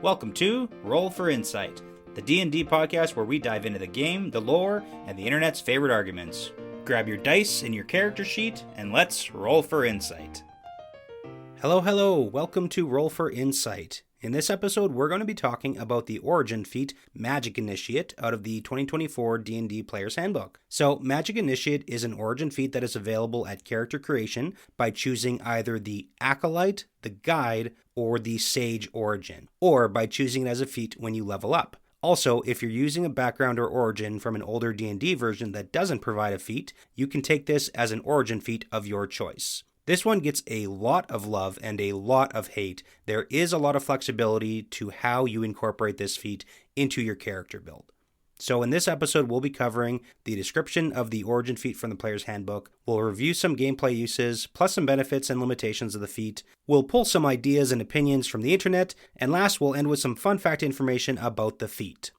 Welcome to Roll for Insight, the D&D podcast where we dive into the game, the lore, and the internet's favorite arguments. Grab your dice and your character sheet, and let's roll for insight. Hello, welcome to Roll for Insight. In this episode, we're going to be talking about the origin feat Magic Initiate out of the 2024 D&D Player's Handbook. So, Magic Initiate is an origin feat that is available at character creation by choosing either the Acolyte, the Guide, or the Sage origin, or by choosing it as a feat when you level up. Also, if you're using a background or origin from an older D&D version that doesn't provide a feat, you can take this as an origin feat of your choice. This one gets a lot of love and a lot of hate. There is a lot of flexibility to how you incorporate this feat into your character build. So in this episode, we'll be covering the description of the origin feat from the Player's Handbook. We'll review some gameplay uses, plus some benefits and limitations of the feat. We'll pull some ideas and opinions from the internet, and last we'll end with some fun fact information about the feat.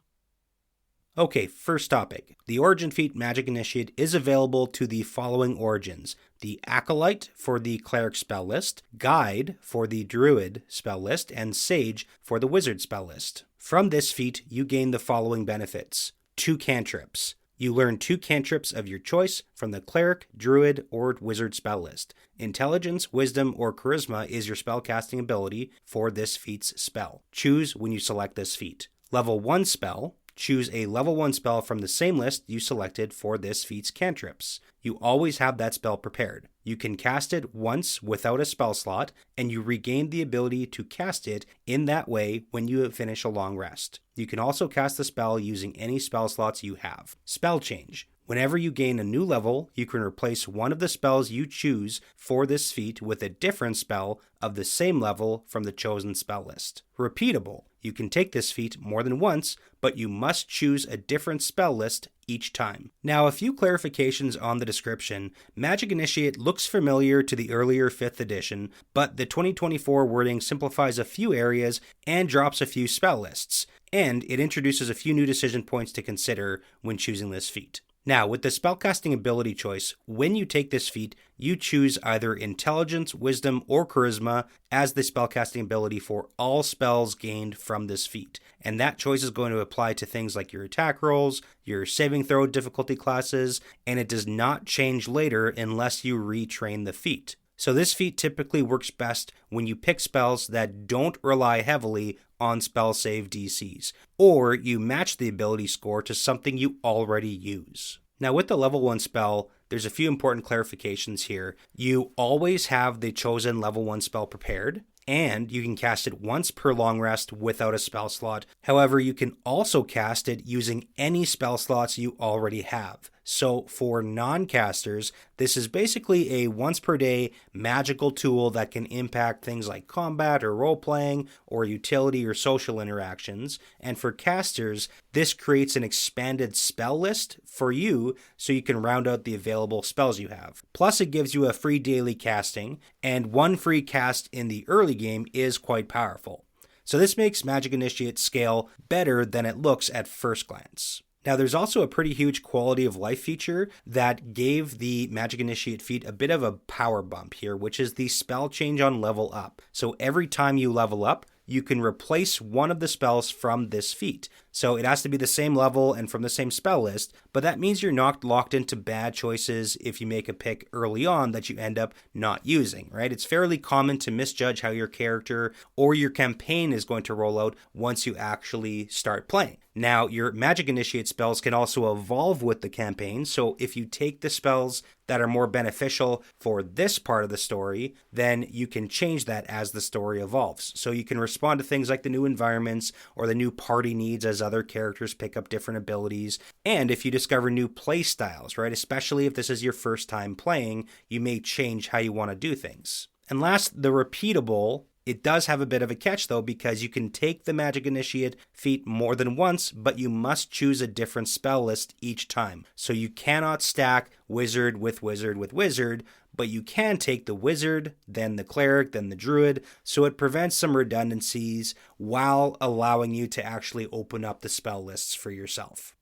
Okay, first topic. The origin feat Magic Initiate is available to the following origins: the Acolyte for the Cleric spell list, Guide for the Druid spell list, and Sage for the Wizard spell list. From this feat, you gain the following benefits: 2 cantrips. You learn 2 cantrips of your choice from the Cleric, Druid, or Wizard spell list. Intelligence, Wisdom, or Charisma is your spellcasting ability for this feat's spell. Choose when you select this feat. Level 1 spell. Choose a level 1 spell from the same list you selected for this feat's cantrips. You always have that spell prepared. You can cast it once without a spell slot, and you regain the ability to cast it in that way when you finish a long rest. You can also cast the spell using any spell slots you have. Spell change. Whenever you gain a new level, you can replace one of the spells you choose for this feat with a different spell of the same level from the chosen spell list. Repeatable. You can take this feat more than once, but you must choose a different spell list each time. Now, a few clarifications on the description. Magic Initiate looks familiar to the earlier 5th edition, but the 2024 wording simplifies a few areas and drops a few spell lists, and it introduces a few new decision points to consider when choosing this feat. Now, with the spellcasting ability choice, when you take this feat, you choose either Intelligence, Wisdom, or Charisma as the spellcasting ability for all spells gained from this feat. And that choice is going to apply to things like your attack rolls, your saving throw difficulty classes, and it does not change later unless you retrain the feat. So this feat typically works best when you pick spells that don't rely heavily on spell save DCs, or you match the ability score to something you already use. Now with the level 1 spell, there's a few important clarifications here. You always have the chosen level 1 spell prepared, and you can cast it once per long rest without a spell slot. However, you can also cast it using any spell slots you already have. So for non-casters, this is basically a once per day magical tool that can impact things like combat or role-playing or utility or social interactions. And for casters, this creates an expanded spell list for you so you can round out the available spells you have. Plus it gives you a free daily casting, and one free cast in the early game is quite powerful. So this makes Magic Initiate scale better than it looks at first glance. Now, there's also a pretty huge quality of life feature that gave the Magic Initiate feat a bit of a power bump here, which is the spell change on level up. So every time you level up, you can replace one of the spells from this feat. So it has to be the same level and from the same spell list, but that means you're not locked into bad choices if you make a pick early on that you end up not using, right? It's fairly common to misjudge how your character or your campaign is going to roll out once you actually start playing. Now, your Magic Initiate spells can also evolve with the campaign, so if you take the spells that are more beneficial for this part of the story, then you can change that as the story evolves. So you can respond to things like the new environments or the new party needs as other characters pick up different abilities. And if you discover new play styles, right, especially if this is your first time playing, you may change how you want to do things. And last, the repeatable. It does have a bit of a catch though, because you can take the Magic Initiate feat more than once, but you must choose a different spell list each time. So you cannot stack Wizard with Wizard with Wizard, but you can take the Wizard, then the Cleric, then the Druid, so it prevents some redundancies while allowing you to actually open up the spell lists for yourself.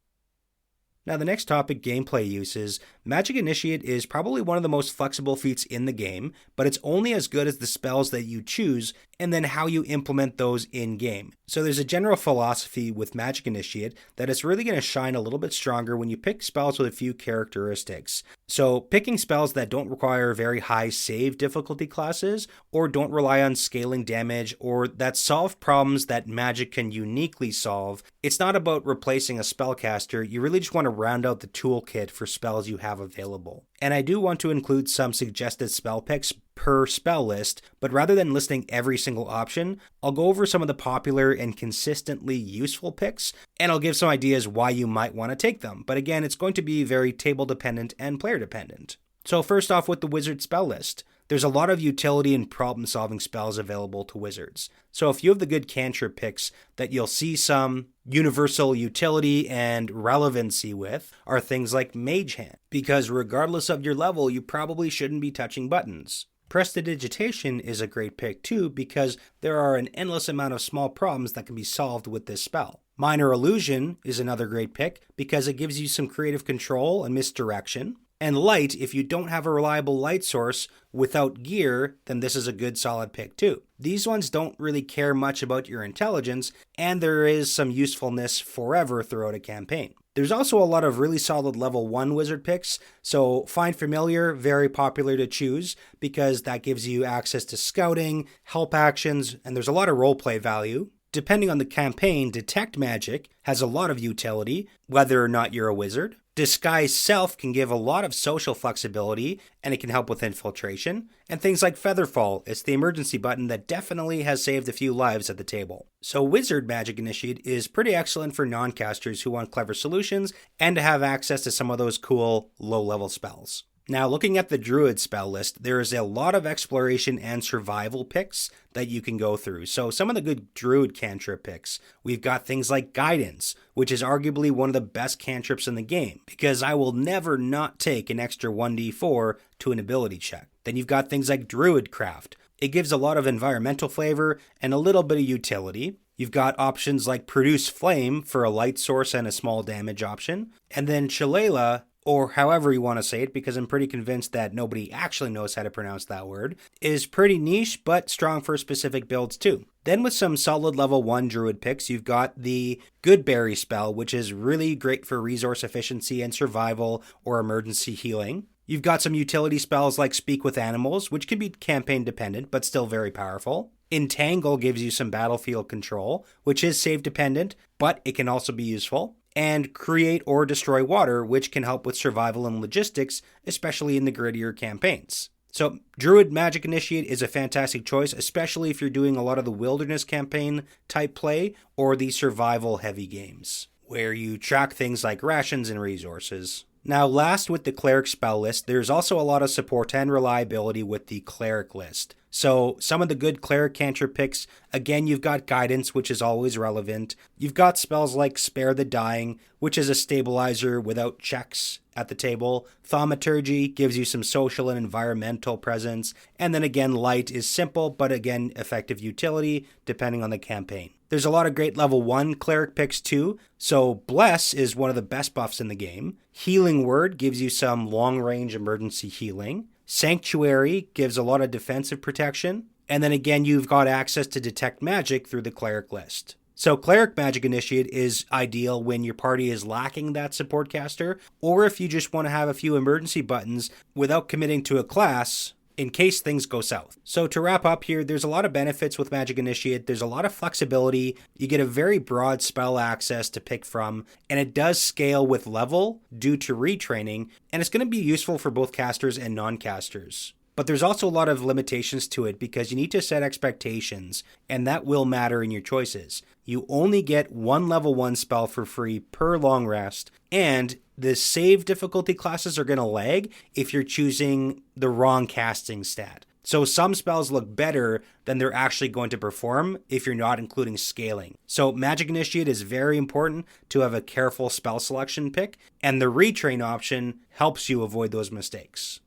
Now the next topic, gameplay uses. Magic Initiate is probably one of the most flexible feats in the game, but it's only as good as the spells that you choose and then how you implement those in-game. So there's a general philosophy with Magic Initiate that it's really going to shine a little bit stronger when you pick spells with a few characteristics. So picking spells that don't require very high save difficulty classes or don't rely on scaling damage or that solve problems that magic can uniquely solve. It's not about replacing a spellcaster, you really just want to round out the toolkit for spells you have available. And I do want to include some suggested spell picks per spell list, but rather than listing every single option, I'll go over some of the popular and consistently useful picks, and I'll give some ideas why you might want to take them. But again, it's going to be very table dependent and player dependent. So first off with the wizard spell list. There's a lot of utility and problem-solving spells available to wizards. So a few of the good cantrip picks that you'll see some universal utility and relevancy with are things like Mage Hand, because regardless of your level, you probably shouldn't be touching buttons. Prestidigitation is a great pick too, because there are an endless amount of small problems that can be solved with this spell. Minor Illusion is another great pick, because it gives you some creative control and misdirection. And light, if you don't have a reliable light source without gear, then this is a good solid pick too. These ones don't really care much about your intelligence, and there is some usefulness forever throughout a campaign. There's also a lot of really solid level 1 wizard picks, so Find Familiar, very popular to choose, because that gives you access to scouting, help actions, and there's a lot of roleplay value. Depending on the campaign, Detect Magic has a lot of utility, whether or not you're a wizard. Disguise Self can give a lot of social flexibility, and it can help with infiltration. And things like Featherfall, it's the emergency button that definitely has saved a few lives at the table. So Wizard Magic Initiate is pretty excellent for non-casters who want clever solutions and to have access to some of those cool low-level spells. Now, looking at the Druid spell list, there is a lot of exploration and survival picks that you can go through. So some of the good Druid cantrip picks, we've got things like Guidance, which is arguably one of the best cantrips in the game, because I will never not take an extra 1d4 to an ability check. Then you've got things like Druidcraft. It gives a lot of environmental flavor and a little bit of utility. You've got options like Produce Flame for a light source and a small damage option. And then Shillelagh, or however you want to say it, because I'm pretty convinced that nobody actually knows how to pronounce that word, is pretty niche but strong for specific builds too. Then with some solid level 1 druid picks, you've got the Goodberry spell, which is really great for resource efficiency and survival or emergency healing. You've got some utility spells like Speak with Animals, which can be campaign dependent but still very powerful. Entangle gives you some battlefield control, which is save dependent, but it can also be useful. And Create or Destroy Water, which can help with survival and logistics, especially in the grittier campaigns. So Druid Magic Initiate is a fantastic choice, especially if you're doing a lot of the wilderness campaign type play or the survival heavy games, where you track things like rations and resources. Now last with the Cleric spell list, there's also a lot of support and reliability with the Cleric list. So some of the good Cleric cantrip picks, again, you've got Guidance, which is always relevant. You've got spells like Spare the Dying, which is a stabilizer without checks at the table. Thaumaturgy gives you some social and environmental presence. And then again, Light is simple, but again, effective utility depending on the campaign. There's a lot of great level 1 Cleric picks too. So Bless is one of the best buffs in the game. Healing Word gives you some long-range emergency healing. Sanctuary gives a lot of defensive protection. And then again, you've got access to Detect Magic through the Cleric list. So Cleric Magic Initiate is ideal when your party is lacking that support caster, or if you just want to have a few emergency buttons without committing to a class in case things go south. So to wrap up here, there's a lot of benefits with Magic Initiate. There's a lot of flexibility. You get a very broad spell access to pick from, and it does scale with level due to retraining, and it's going to be useful for both casters and non-casters. But there's also a lot of limitations to it because you need to set expectations, and that will matter in your choices. You only get one level 1 spell for free per long rest, and the save difficulty classes are going to lag if you're choosing the wrong casting stat. So some spells look better than they're actually going to perform if you're not including scaling. So Magic Initiate is very important to have a careful spell selection pick, and the retrain option helps you avoid those mistakes.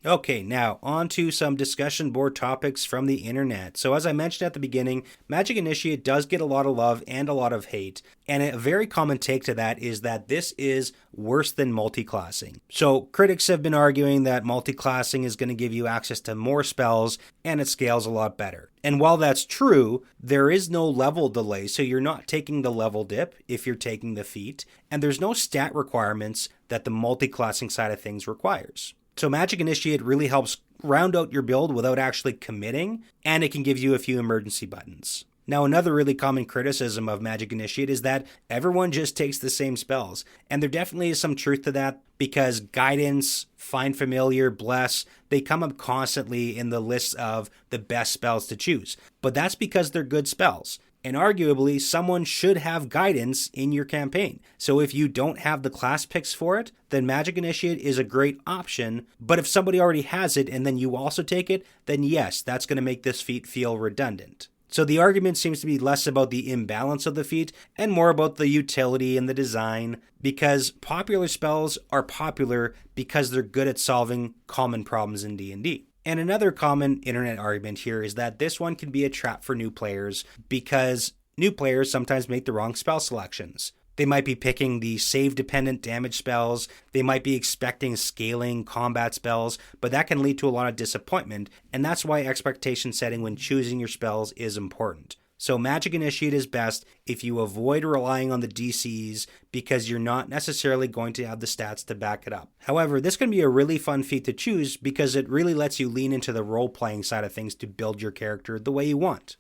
Okay, now on to some discussion board topics from the internet. So as I mentioned at the beginning, Magic Initiate does get a lot of love and a lot of hate. And a very common take to that is that this is worse than multiclassing. So critics have been arguing that multiclassing is going to give you access to more spells and it scales a lot better. And while that's true, there is no level delay, so you're not taking the level dip if you're taking the feat, and there's no stat requirements that the multiclassing side of things requires. So Magic Initiate really helps round out your build without actually committing, and it can give you a few emergency buttons. Now, another really common criticism of Magic Initiate is that everyone just takes the same spells, and there definitely is some truth to that because Guidance, Find Familiar, Bless, they come up constantly in the lists of the best spells to choose. But that's because they're good spells. And arguably, someone should have Guidance in your campaign. So if you don't have the class picks for it, then Magic Initiate is a great option. But if somebody already has it and then you also take it, then yes, that's going to make this feat feel redundant. So the argument seems to be less about the imbalance of the feat and more about the utility and the design, because popular spells are popular because they're good at solving common problems in D&D. And another common internet argument here is that this one can be a trap for new players because new players sometimes make the wrong spell selections. They might be picking the save-dependent damage spells, they might be expecting scaling combat spells, but that can lead to a lot of disappointment, and that's why expectation setting when choosing your spells is important. So Magic Initiate is best if you avoid relying on the DCs because you're not necessarily going to have the stats to back it up. However, this can be a really fun feat to choose because it really lets you lean into the role-playing side of things to build your character the way you want.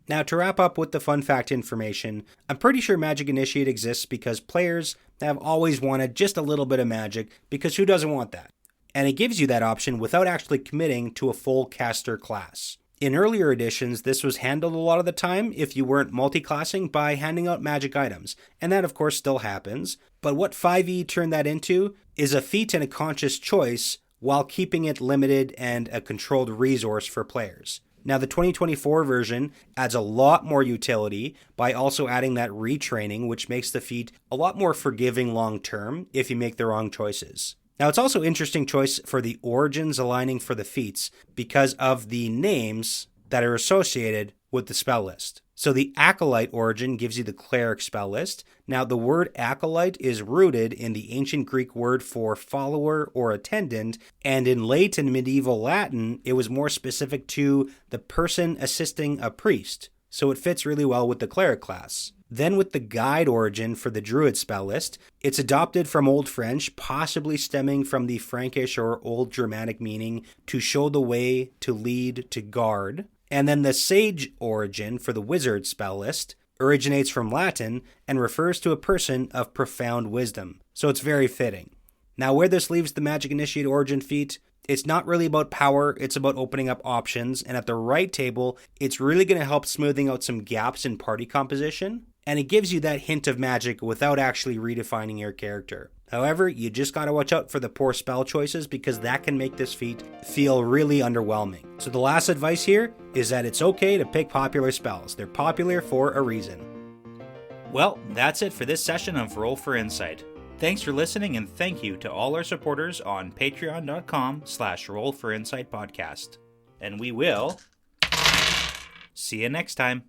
Now, to wrap up with the fun fact information, I'm pretty sure Magic Initiate exists because players have always wanted just a little bit of magic, because who doesn't want that? And it gives you that option without actually committing to a full caster class. In earlier editions, this was handled a lot of the time if you weren't multiclassing by handing out magic items, and that of course still happens, but what 5e turned that into is a feat and a conscious choice while keeping it limited and a controlled resource for players. Now the 2024 version adds a lot more utility by also adding that retraining, which makes the feat a lot more forgiving long term if you make the wrong choices. Now, it's also an interesting choice for the origins aligning for the feats because of the names that are associated with the spell list. So the Acolyte origin gives you the Cleric spell list. Now, the word Acolyte is rooted in the ancient Greek word for follower or attendant, and in late and medieval Latin, it was more specific to the person assisting a priest. So it fits really well with the Cleric class. Then with the Guide origin for the Druid spell list, it's adopted from Old French, possibly stemming from the Frankish or Old Germanic meaning to show the way, to lead, to guard. And then the Sage origin for the Wizard spell list originates from Latin and refers to a person of profound wisdom. So it's very fitting. Now, where this leaves the Magic Initiate origin feat, it's not really about power, it's about opening up options, and at the right table, it's really going to help smoothing out some gaps in party composition, and it gives you that hint of magic without actually redefining your character. However, you just gotta watch out for the poor spell choices because that can make this feat feel really underwhelming. So the last advice here is that it's okay to pick popular spells. They're popular for a reason. Well, that's it for this session of Roll for Insight. Thanks for listening, and thank you to all our supporters on patreon.com/rollforinsightpodcast. And we will see you next time.